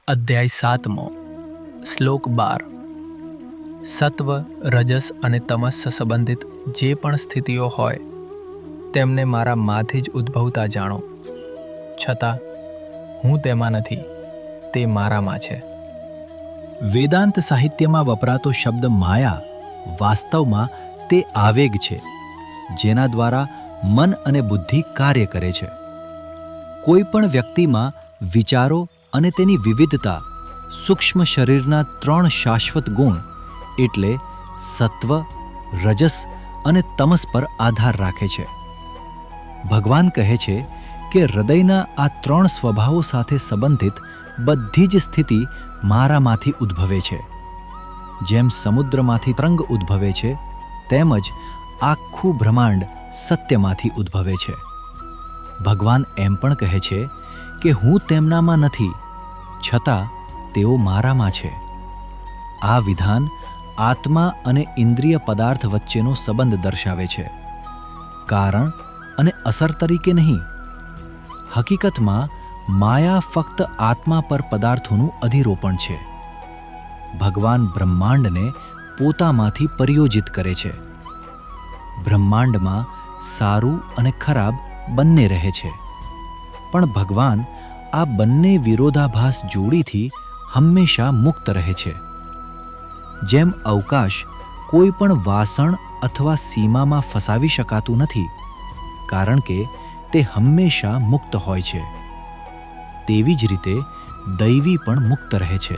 અધ્યાય 7મો શ્લોક 12 સત્વ રજસ અને તમસ સંબંધિત જે પણ સ્થિતિઓ હોય તેમને મારા માંથી જ ઉદ્ભવતા જાણો, છતાં હું તેમાં નથી, તે મારામાં છે. વેદાંત સાહિત્યમાં વપરાતો શબ્દ માયા વાસ્તવમાં તે આવેગ છે જેના દ્વારા મન અને બુદ્ધિ કાર્ય કરે છે. કોઈ પણ વ્યક્તિમાં વિચારો અને તેની વિવિધતા સૂક્ષ્મ શરીરના 3 શાશ્વત ગુણ એટલે સત્વ, રજસ અને તમસ પર આધાર રાખે છે. ભગવાન કહે છે કે હૃદયના આ 3 સ્વભાવો સાથે સંબંધિત બધી જ સ્થિતિ મારામાંથી ઉદ્ભવે છે. જેમ સમુદ્રમાંથી તરંગ ઉદ્ભવે છે તેમજ આખું બ્રહ્માંડ સત્યમાંથી ઉદ્ભવે છે. ભગવાન એમ પણ કહે છે કે હું તેમનામાં નથી, છતાં તેઓ મારામાં છે. આ વિધાન આત્મા અને ઇન્દ્રિય પદાર્થ વચ્ચેનો સંબંધ દર્શાવે છે, કારણ અને અસર તરીકે નહીં. હકીકતમાં માયા ફક્ત આત્મા પર પદાર્થોનું અધિરોપણ છે. ભગવાન બ્રહ્માંડને પોતામાંથી પરિયોજિત કરે છે. બ્રહ્માંડમાં સારું અને ખરાબ બંને રહે છે, પણ ભગવાન આ બંને વિરોધાભાસ જોડીથી હંમેશા મુક્ત રહે છે. જેમ અવકાશ કોઈ પણ વાસણ અથવા સીમામાં ફસાવી શકાતું નથી, કારણ કે તે હંમેશા મુક્ત હોય છે, તેવી જ રીતે દૈવી પણ મુક્ત રહે છે.